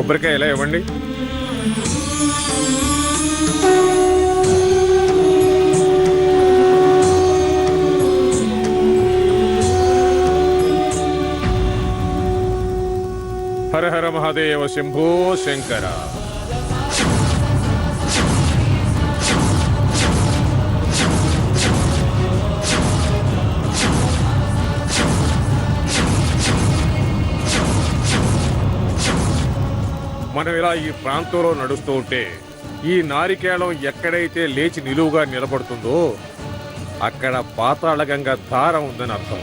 కొబ్బరికాయ ఇలా ఇవ్వండి. హర హర మహాదేవ శంభో శంకర. మనం ఇలా ఈ ప్రాంతంలో నడుస్తూ ఉంటే ఈ నారికేళం ఎక్కడైతే లేచి నిలువుగా నిలబడుతుందో అక్కడ పాతాళగంగ ధార ఉందని అర్థం.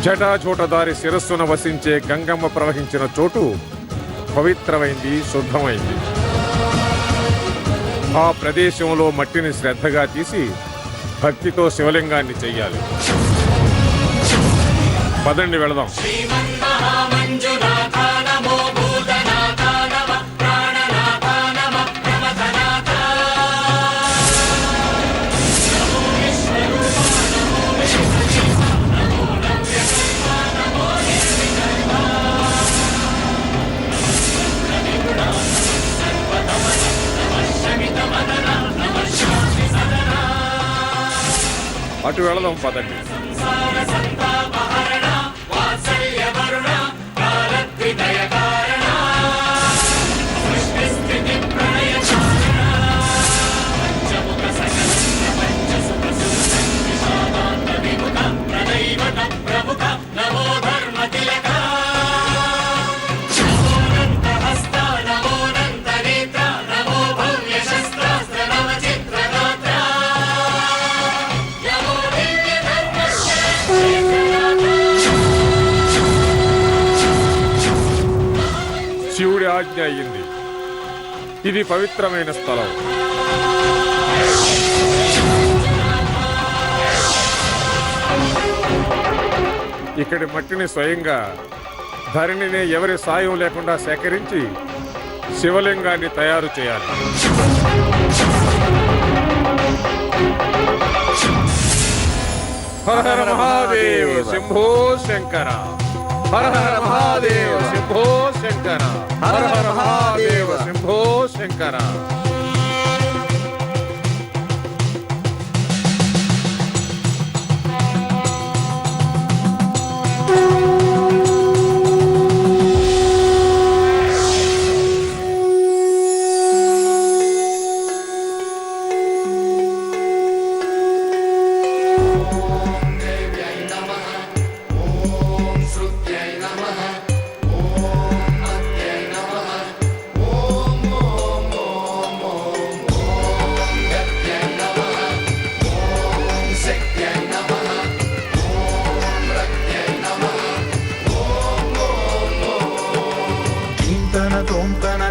జటాజోటదారి శిరస్సున వసించే గంగమ్మ ప్రవహించిన చోటు పవిత్రమైంది, శుద్ధమైంది. ఆ ప్రదేశంలో మట్టిని శ్రద్ధగా తీసి భక్తితో శివలింగాన్ని చెయ్యాలి. పదండి వెళదాం. అటు వెళదాం పదండి. శివుడి ఆజ్ఞ అయ్యింది. ఇది పవిత్రమైన స్థలం. ఇక్కడి మట్టిని స్వయంగా ధరణిని ఎవరి సాయం లేకుండా సేకరించి శివలింగాన్ని తయారు చేయాలి. హర హర మహాదేవ శంభో శంకర. హర హర మహాదేవ శంభో శంకర. హర హర మహాదేవ శంభో శంకర.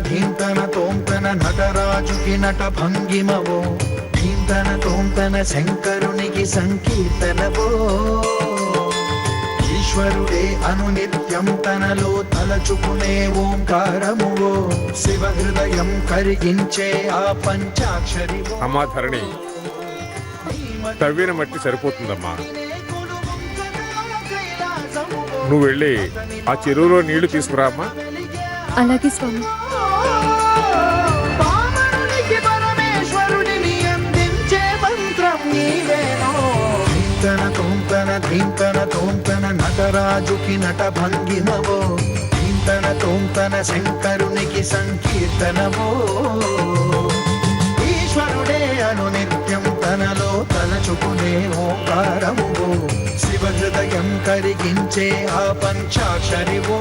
ధీంతన తోంతన నటరాజుకి నట భంగిమవో, ధీంతన తోంతన శంకరునికి సంకీర్తనవో. ఈశ్వరుడే అనునిత్యం తనలో తలచుకునే ఓంకారమువో, శివ హృదయం కరిగించే ఆ పంచాక్షరివో. అమ్మా ధరణి, తవ్విన మట్టి సరిపోతుందమ్మా. నువ్వు వెళ్ళి ఆ చెరువులో నీళ్లు తీసుకురామ్మా. అలాగే స్వామి. ధీంతన తోంతన నటరాజుకి నట భంగిమవో, ధీంతన తోంతన శంకరునికి సంకీర్తనవో. ఈశ్వరుడే అనునిత్యం తనలో తలచుకునే ఓంకారమువో, శివ హృదయం కరిగించే ఆ పంచాక్షరివో.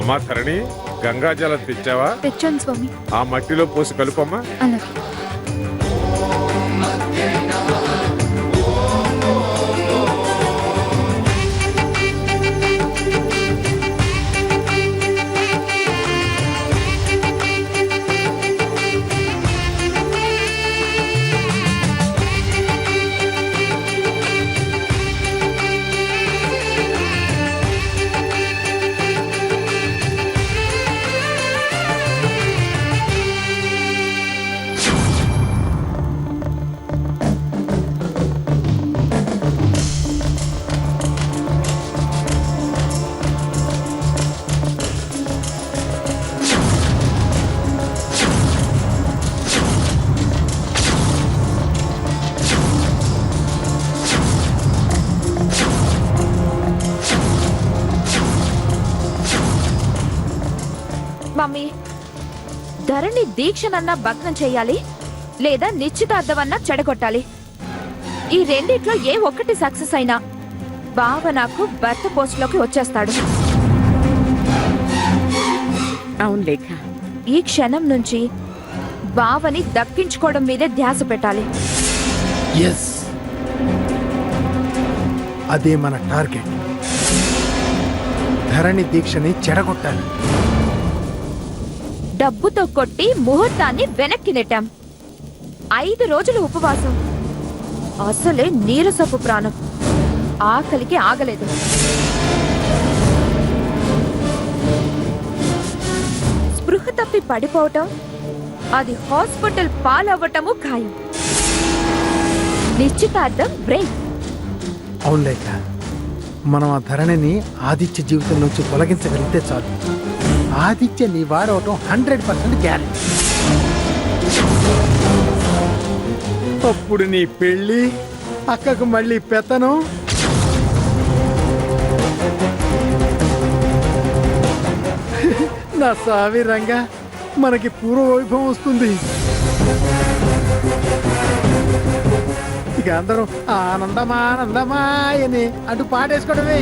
అమ్మా ధరణి, గంగాజలం తెచ్చావా? తెచ్చాను స్వామి. ఆ మట్టిలో పోసి కలుపమ్మా. అలాగే. మమ్మీ, ధరణి దీక్షనన్నా భగ్నం చెయ్యాలి, లేదా నిశ్చితార్థమన్నా చెడగొట్టాలి. ఈ రెండిట్లో ఏ ఒక్కటి సక్సెస్ అయినా బావ నాకు భర్త పోస్టులోకి వచ్చేస్తాడు. అవును లేఖ, ఈ క్షణం నుంచి బావని దక్కించుకోవడం మీదే ధ్యాస పెట్టాలి. ఎస్, అదే మన టార్గెట్. ధరణి దీక్షని చెడగొట్టాలి. డబ్బుతో కొట్టి ముహూర్తాన్ని వెనక్కి నెట్టాం. 5 రోజులు ఉపవాసం. అసలే నీరసపు ప్రాణం. ఆకలికి ఆగలేదు. స్పృహ తప్పి పడిపోవటం, అది హాస్పిటల్ పాలవ్వటము ఖాయం. నిశ్చితార్థం బ్రేక్. అవును లేక, మనం ఆ ధరణిని ఆదిత్య జీవితం నుంచి తొలగించగలిగితే చాలు. ఆదిత్య నీ వాడవటం 100% గ్యారెంటీ. అప్పుడు నీ పెళ్ళి, అక్కకు మళ్ళీ పెత్తనం. నా సావి రంగా, మనకి పూర్వ వైభవం వస్తుంది. ఇక అందరం ఆనందమానందమాయని అంటూ పాడేసుకోవడమే.